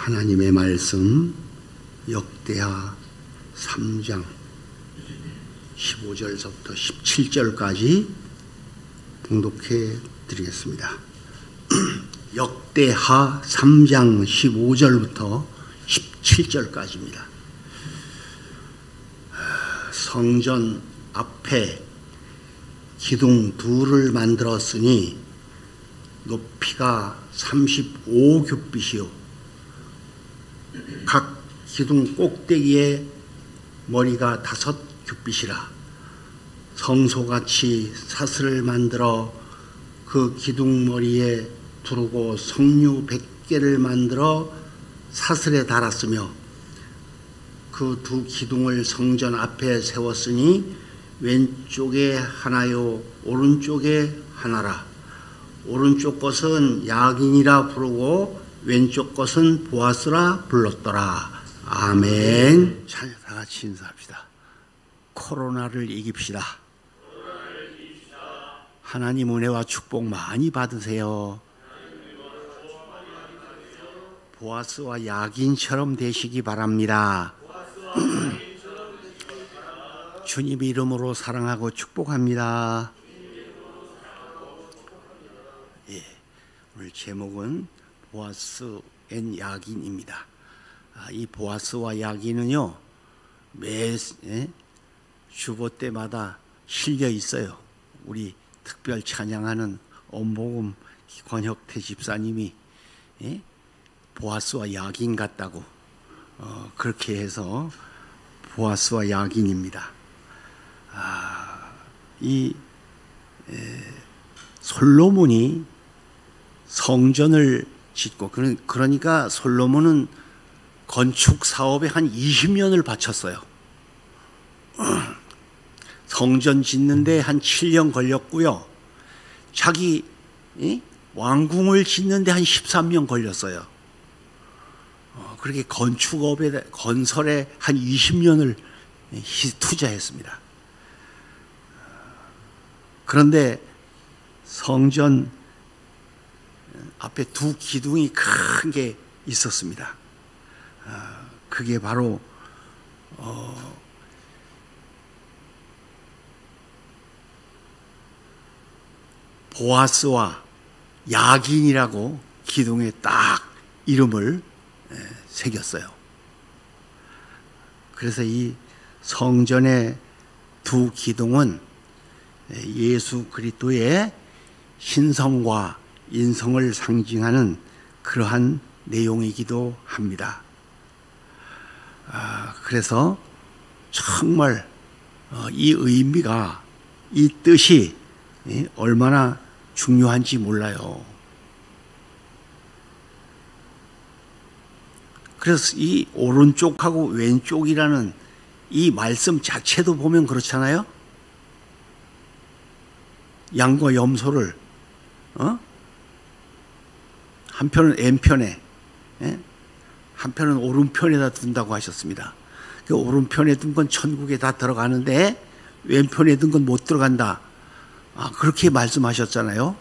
하나님의 말씀 역대하 3장 15절서부터 17절까지 봉독해 드리겠습니다. 역대하 3장 15절부터 17절까지입니다. 성전 앞에 기둥 둘을 만들었으니 높이가 35규빗이요 각 기둥 꼭대기에 머리가 5규빗이라 성소같이 사슬을 만들어 그 기둥 머리에 두르고 석류 100개를 만들어 사슬에 달았으며 그 두 기둥을 성전 앞에 세웠으니 왼쪽에 하나요 오른쪽에 하나라. 오른쪽 것은 야긴이라 부르고 왼쪽 것은 보아스라 불렀더라. 아멘. 자, 다 같이 인사합시다. 코로나를 이깁시다. 하나님 은혜와 축복 많이 받으세요. 보아스와 야긴처럼 되시기 바랍니다. 주님 이름으로 사랑하고 축복합니다. 예, 오늘 제목은 보아스 앤 야긴입니다. 이 보아스와 야긴은요 매 주보 때마다 실려 있어요. 우리 특별 찬양하는 엄복음 권혁태 집사님이 보아스와 야긴 같다고 그렇게 해서 보아스와 야긴입니다. 이 솔로몬이 성전을 짓고 그러니까 솔로몬은 건축 사업에 한 20년을 바쳤어요. 성전 짓는데 한 7년 걸렸고요. 자기 왕궁을 짓는데 한 13년 걸렸어요. 그렇게 건설에 한 20년을 투자했습니다. 그런데 성전 앞에 두 기둥이 큰 게 있었습니다. 그게 바로 보아스와 야긴이라고 기둥에 딱 이름을 새겼어요. 그래서 이 성전의 두 기둥은 예수 그리스도의 신성과 인성을 상징하는 그러한 내용이기도 합니다. 그래서 정말 이 의미가, 이 뜻이 얼마나 중요한지 몰라요. 그래서 이 오른쪽하고 왼쪽이라는 이 말씀 자체도 보면 그렇잖아요. 양과 염소를 한편은 왼편에 한편은 오른편에다 둔다고 하셨습니다. 그 오른편에 둔 건 천국에 다 들어가는데 왼편에 둔 건 못 들어간다. 그렇게 말씀하셨잖아요.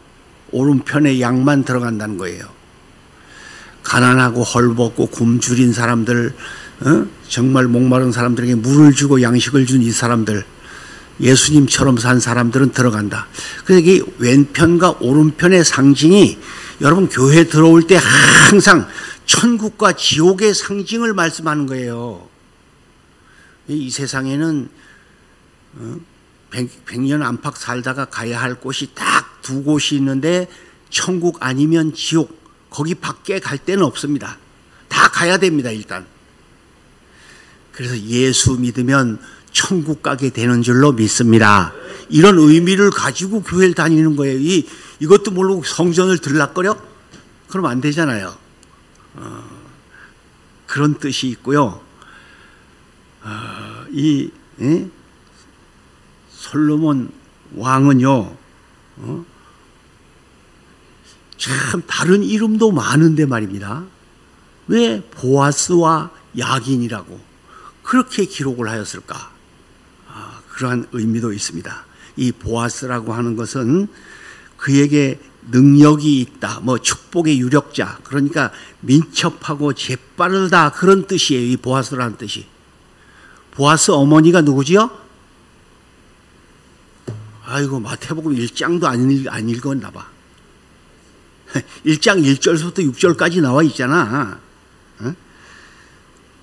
오른편에 양만 들어간다는 거예요. 가난하고 헐벗고 굶주린 사람들, 정말 목마른 사람들에게 물을 주고 양식을 준 이 사람들, 예수님처럼 산 사람들은 들어간다. 그래서 이 왼편과 오른편의 상징이 여러분 교회 들어올 때 항상 천국과 지옥의 상징을 말씀하는 거예요. 이 세상에는 100년 안팎 살다가 가야 할 곳이 딱 두 곳이 있는데 천국 아니면 지옥, 거기 밖에 갈 데는 없습니다. 다 가야 됩니다, 일단. 그래서 예수 믿으면 천국 가게 되는 줄로 믿습니다. 이런 의미를 가지고 교회를 다니는 거예요. 이것도 모르고 성전을 들락거려? 그럼 안 되잖아요. 그런 뜻이 있고요. 솔로몬 왕은요, 참 다른 이름도 많은데 말입니다. 왜 보아스와 야긴이라고 그렇게 기록을 하였을까? 그러한 의미도 있습니다. 이 보아스라고 하는 것은 그에게 능력이 있다, 뭐 축복의 유력자, 그러니까 민첩하고 재빠르다, 그런 뜻이에요. 이 보아스라는 뜻이. 보아스 어머니가 누구지요? 아이고, 마태복음 1장도 안 읽었나 봐. 1장 1절부터 6절까지 나와 있잖아.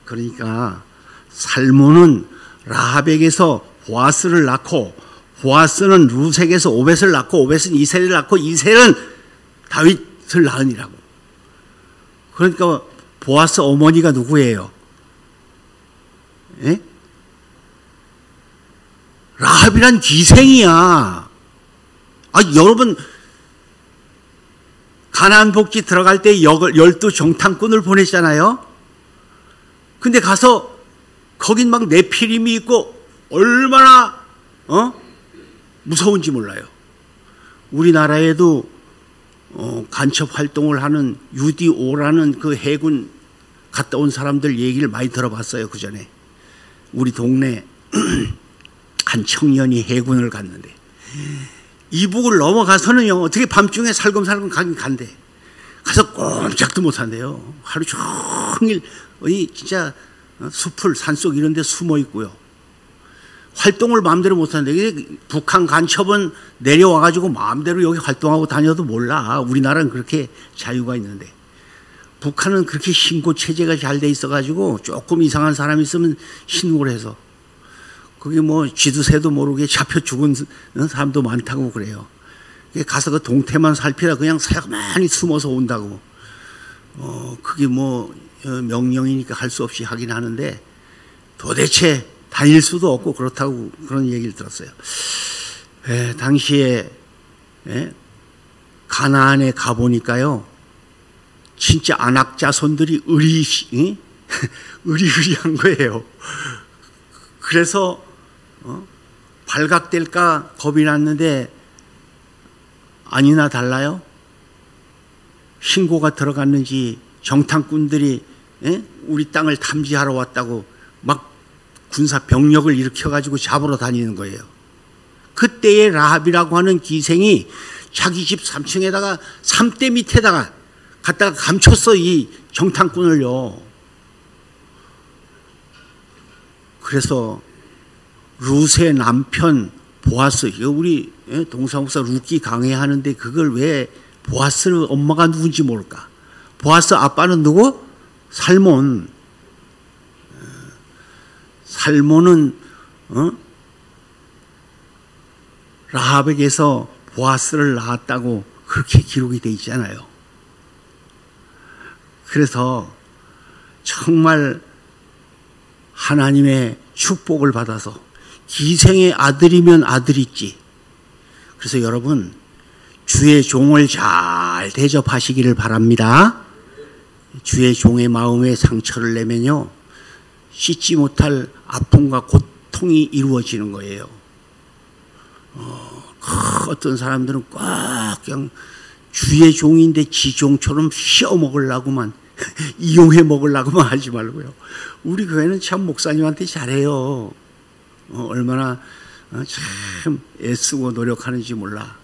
그러니까 살몬은 라합에게서 보아스를 낳고, 보아스는 루색에서 오벳을 낳고, 오벳은 이새를 낳고, 이새는 다윗을 낳으니라고. 그러니까 보아스 어머니가 누구예요? 예? 라합이란 기생이야. 여러분, 가나안 복지 들어갈 때 12 정탐꾼을 보냈잖아요. 근데 가서 거긴 막 네피림이 있고 얼마나 무서운지 몰라요. 우리나라에도 간첩 활동을 하는 UDO라는 그 해군 갔다 온 사람들 얘기를 많이 들어봤어요. 그 전에 우리 동네 한 청년이 해군을 갔는데 이북을 넘어가서는요, 어떻게 밤중에 살금살금 가긴 간대. 가서 꼼짝도 못 한대요. 하루 종일 진짜 숲을 산속 이런 데 숨어 있고요. 활동을 마음대로 못 하는데, 북한 간첩은 내려와가지고 마음대로 여기 활동하고 다녀도 몰라. 우리나라는 그렇게 자유가 있는데. 북한은 그렇게 신고 체제가 잘 돼 있어가지고 조금 이상한 사람이 있으면 신고를 해서. 그게 뭐 쥐도 새도 모르게 잡혀 죽은 사람도 많다고 그래요. 가서 그 동태만 살피라 그냥 사야만이 숨어서 온다고. 그게 뭐 명령이니까 할 수 없이 하긴 하는데 도대체 다닐 수도 없고 그렇다고 그런 얘기를 들었어요. 당시에 가나안에 가보니까요, 진짜 안악 자손들이 의리의리한 거예요. 그래서 발각될까 겁이 났는데 아니나 달라요. 신고가 들어갔는지 정탐꾼들이 우리 땅을 탐지하러 왔다고 막 군사 병력을 일으켜가지고 잡으러 다니는 거예요. 그때의 라합이라고 하는 기생이 자기 집 3층에다가 3대 밑에다가 갖다가 감췄어, 이 정탐꾼을요. 그래서 루스의 남편 보아스, 이거 우리 동사목사 룻기 강해하는데 그걸 왜 보아스를 엄마가 누군지 모를까? 보아스 아빠는 누구? 살몬. 살몬은 라합에게서 보아스를 낳았다고 그렇게 기록이 돼 있잖아요. 그래서 정말 하나님의 축복을 받아서 기생의 아들이면 아들이지. 그래서 여러분, 주의 종을 잘 대접하시기를 바랍니다. 주의 종의 마음에 상처를 내면요, 씻지 못할 아픔과 고통이 이루어지는 거예요. 어떤 사람들은 꽉 그냥 주의 종인데 지 종처럼 씌워 먹으려고만 이용해 먹으려고만 하지 말고요. 우리 교회는 참 목사님한테 잘해요. 얼마나 참 애쓰고 노력하는지 몰라.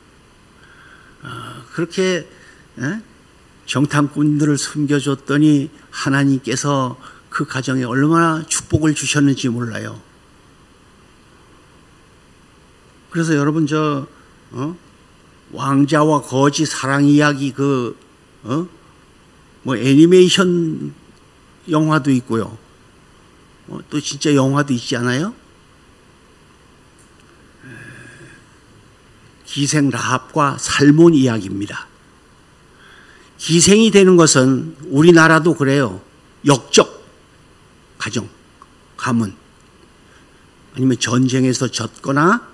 그렇게 정탐꾼들을 숨겨줬더니 하나님께서 그 가정에 얼마나 축복을 주셨는지 몰라요. 그래서 여러분, 왕자와 거지 사랑 이야기 뭐 애니메이션 영화도 있고요. 또 진짜 영화도 있지 않아요? 기생 라합과 살몬 이야기입니다. 기생이 되는 것은 우리나라도 그래요. 역적 가정, 가문, 아니면 전쟁에서 졌거나,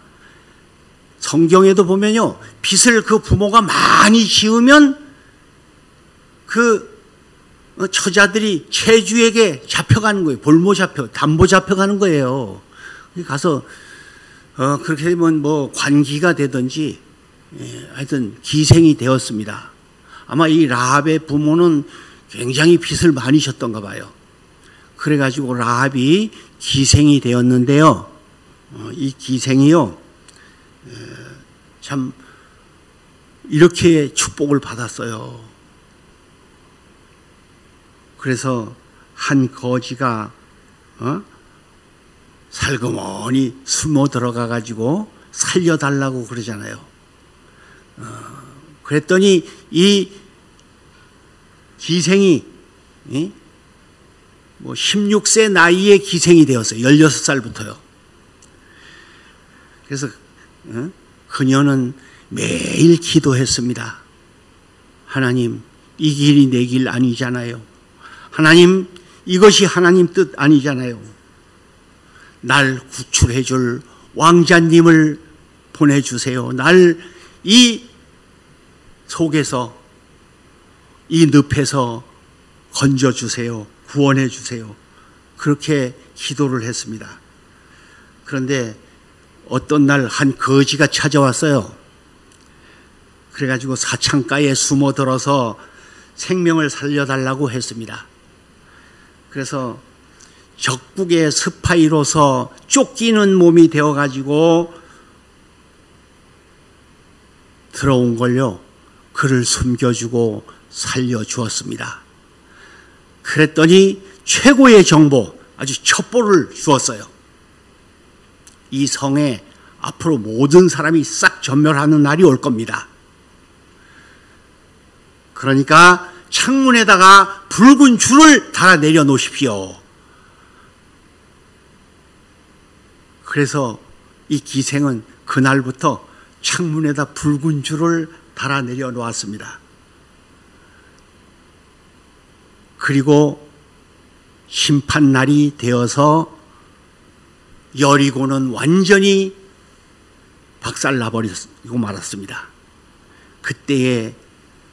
성경에도 보면요, 빚을 그 부모가 많이 지으면 그 처자들이 채주에게 잡혀가는 거예요. 볼모 담보 잡혀가는 거예요. 가서 그렇게 되면 뭐 관기가 되든지, 하여튼 기생이 되었습니다. 아마 이 라합의 부모는 굉장히 빚을 많이 졌던가 봐요. 그래가지고 라합이 기생이 되었는데요, 이 기생이요, 참 이렇게 축복을 받았어요. 그래서 한 거지가 살그머니 숨어 들어가 가지고 살려달라고 그러잖아요. 그랬더니 이 기생이 16세 나이에 기생이 되었어요. 16살부터요. 그래서 그녀는 매일 기도했습니다. 하나님, 이 길이 내 길 아니잖아요. 하나님, 이것이 하나님 뜻 아니잖아요. 날 구출해 줄 왕자님을 보내주세요. 날 이 속에서, 이 늪에서 건져주세요. 구원해 주세요. 그렇게 기도를 했습니다. 그런데 어떤 날 한 거지가 찾아왔어요. 그래가지고 사창가에 숨어들어서 생명을 살려달라고 했습니다. 그래서 적국의 스파이로서 쫓기는 몸이 되어가지고 들어온 걸요. 그를 숨겨주고 살려주었습니다. 그랬더니 최고의 정보, 아주 첩보를 주었어요. 이 성에 앞으로 모든 사람이 싹 전멸하는 날이 올 겁니다. 그러니까 창문에다가 붉은 줄을 달아 내려 놓으십시오. 그래서 이 기생은 그날부터 창문에다 붉은 줄을 달아 내려 놓았습니다. 그리고 심판날이 되어서 여리고는 완전히 박살나버리고 말았습니다. 그때에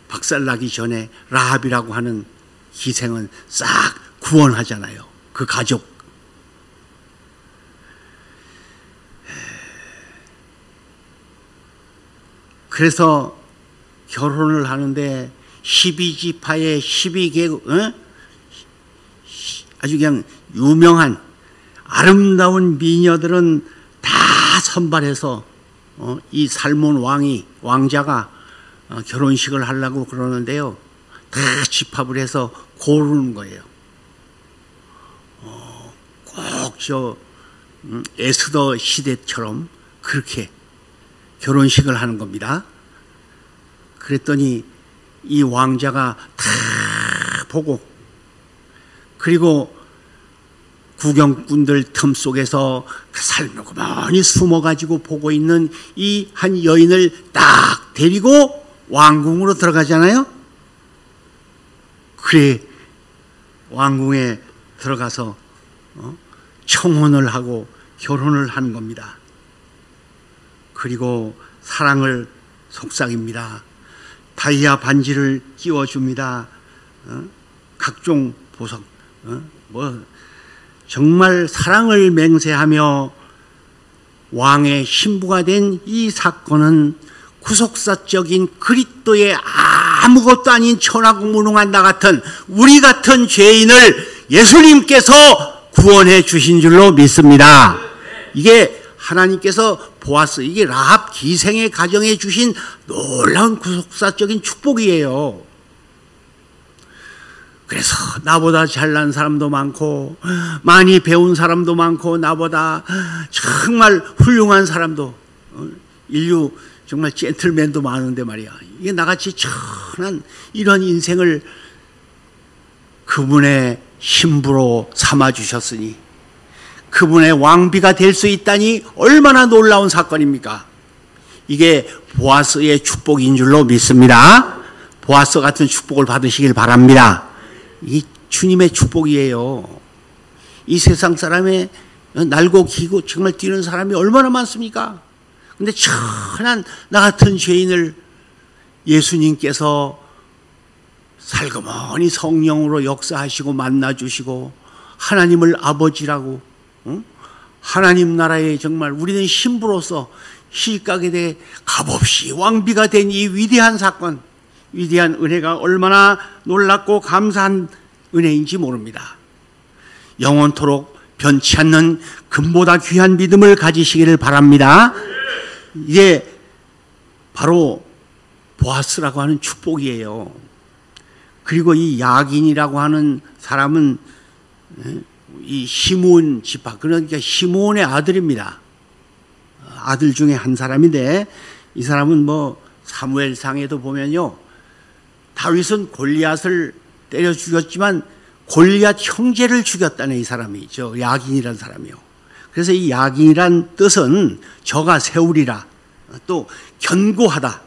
박살나기 전에 라합이라고 하는 기생은 싹 구원하잖아요. 그 가족. 그래서 결혼을 하는데 12지파의 12개국, 아주 그냥 유명한 아름다운 미녀들은 다 선발해서 이 살몬 왕자가 결혼식을 하려고 그러는데요. 다 집합을 해서 고르는 거예요. 꼭 에스더 시대처럼 그렇게 결혼식을 하는 겁니다. 그랬더니 이 왕자가 다 보고, 그리고 구경꾼들 틈 속에서 살며시 숨어가지고 보고 있는 이 한 여인을 딱 데리고 왕궁으로 들어가잖아요. 그래 왕궁에 들어가서 청혼을 하고 결혼을 하는 겁니다. 그리고 사랑을 속삭입니다. 다이아 반지를 끼워줍니다. 각종 보석, 정말 사랑을 맹세하며 왕의 신부가 된 이 사건은 구속사적인 그리스도의 아무것도 아닌 천하고 무능한 나 같은 우리 같은 죄인을 예수님께서 구원해 주신 줄로 믿습니다. 이게 하나님께서 보아스, 이게 라합 기생의 가정에 주신 놀라운 구속사적인 축복이에요. 그래서 나보다 잘난 사람도 많고 많이 배운 사람도 많고 나보다 정말 훌륭한 사람도, 인류 정말 젠틀맨도 많은데 말이야, 이게 나같이 천한 이런 인생을 그분의 신부로 삼아주셨으니, 그분의 왕비가 될 수 있다니 얼마나 놀라운 사건입니까? 이게 보아스의 축복인 줄로 믿습니다. 보아스 같은 축복을 받으시길 바랍니다. 이 주님의 축복이에요. 이 세상 사람의 날고 기고 정말 뛰는 사람이 얼마나 많습니까? 근데 천한 나 같은 죄인을 예수님께서 살그머니 성령으로 역사하시고 만나주시고 하나님을 아버지라고, 하나님 나라에 정말 우리는 신부로서 시집가게 돼 값없이 왕비가 된 이 위대한 사건, 위대한 은혜가 얼마나 놀랍고 감사한 은혜인지 모릅니다. 영원토록 변치 않는 금보다 귀한 믿음을 가지시기를 바랍니다. 이게 바로 보아스라고 하는 축복이에요. 그리고 이 야긴이라고 하는 사람은 이 시므온 지파, 그러니까 시므온의 아들입니다. 아들 중에 한 사람인데, 이 사람은 뭐 사무엘상에도 보면요, 다윗은 골리앗을 때려 죽였지만 골리앗 형제를 죽였다는 이 사람이, 저 야긴이라는 사람이요. 그래서 이 야긴이란 뜻은 저가 세우리라, 또 견고하다,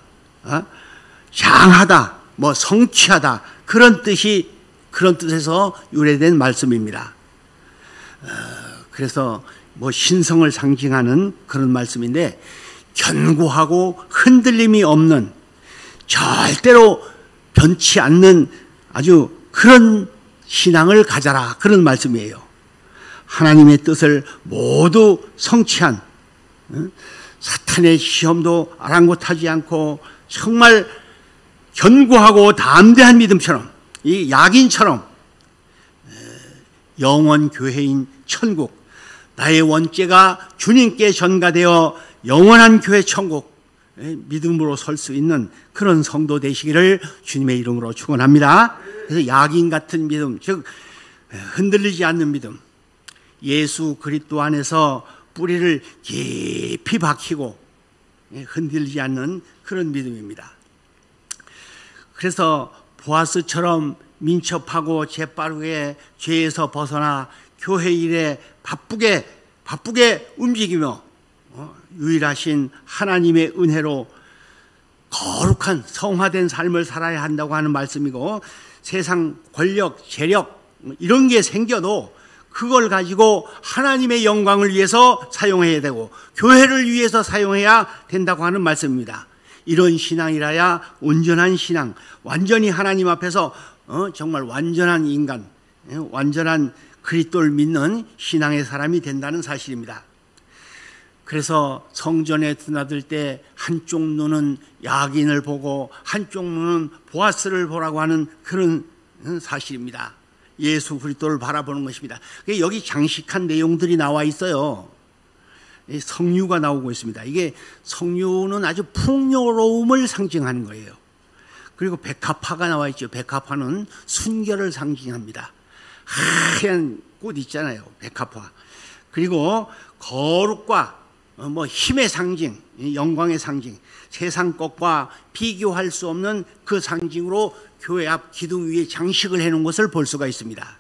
장하다, 뭐 성취하다, 그런 뜻에서 유래된 말씀입니다. 그래서 뭐 신성을 상징하는 그런 말씀인데, 견고하고 흔들림이 없는, 절대로 변치 않는 아주 그런 신앙을 가져라, 그런 말씀이에요. 하나님의 뜻을 모두 성취한, 사탄의 시험도 아랑곳하지 않고 정말 견고하고 담대한 믿음처럼, 이 야긴처럼 영원 교회인 천국, 나의 원죄가 주님께 전가되어 영원한 교회 천국, 믿음으로 설 수 있는 그런 성도 되시기를 주님의 이름으로 축원합니다. 그래서 야긴 같은 믿음, 즉 흔들리지 않는 믿음, 예수 그리스도 안에서 뿌리를 깊이 박히고 흔들리지 않는 그런 믿음입니다. 그래서 보아스처럼 민첩하고 재빠르게 죄에서 벗어나 교회 일에 바쁘게 움직이며 유일하신 하나님의 은혜로 거룩한 성화된 삶을 살아야 한다고 하는 말씀이고, 세상 권력, 재력 이런 게 생겨도 그걸 가지고 하나님의 영광을 위해서 사용해야 되고 교회를 위해서 사용해야 된다고 하는 말씀입니다. 이런 신앙이라야 온전한 신앙, 완전히 하나님 앞에서 정말 완전한 인간, 완전한 그리스도를 믿는 신앙의 사람이 된다는 사실입니다. 그래서 성전에 드나들 때 한쪽 눈은 야긴을 보고 한쪽 눈은 보아스를 보라고 하는 그런 사실입니다. 예수 그리스도를 바라보는 것입니다. 여기 장식한 내용들이 나와 있어요. 성류가 나오고 있습니다. 이게 성류는 아주 풍요로움을 상징하는 거예요. 그리고 백합화가 나와 있죠. 백합화는 순결을 상징합니다. 하얀 꽃 있잖아요, 백합화. 그리고 거룩과 뭐 힘의 상징, 영광의 상징, 세상 것과 비교할 수 없는 그 상징으로 교회 앞 기둥 위에 장식을 해놓은 것을 볼 수가 있습니다.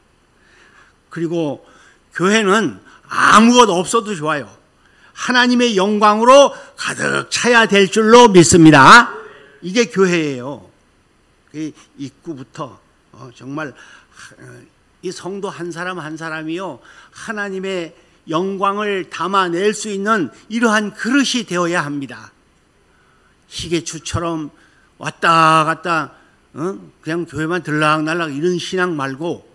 그리고 교회는 아무것 없어도 좋아요. 하나님의 영광으로 가득 차야 될 줄로 믿습니다. 이게 교회예요. 입구부터 정말 이 성도 한 사람 한 사람이요, 하나님의 영광을 담아낼 수 있는 이러한 그릇이 되어야 합니다. 시계추처럼 왔다 갔다 그냥 교회만 들락날락 이런 신앙 말고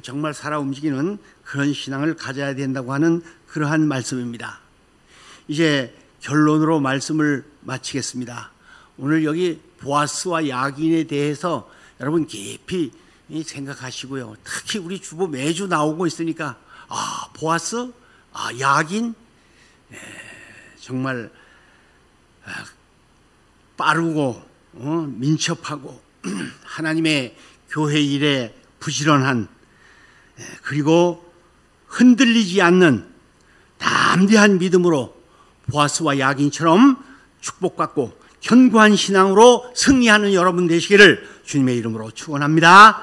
정말 살아 움직이는 그런 신앙을 가져야 된다고 하는 그러한 말씀입니다. 이제 결론으로 말씀을 마치겠습니다. 오늘 여기 보아스와 야긴에 대해서 여러분 깊이 생각하시고요. 특히 우리 주보 매주 나오고 있으니까 보아스, 야긴, 정말 빠르고 민첩하고 하나님의 교회 일에 부지런한, 그리고 흔들리지 않는 담대한 믿음으로 보아스와 야긴처럼 축복받고 견고한 신앙으로 승리하는 여러분 되시기를 주님의 이름으로 축원합니다.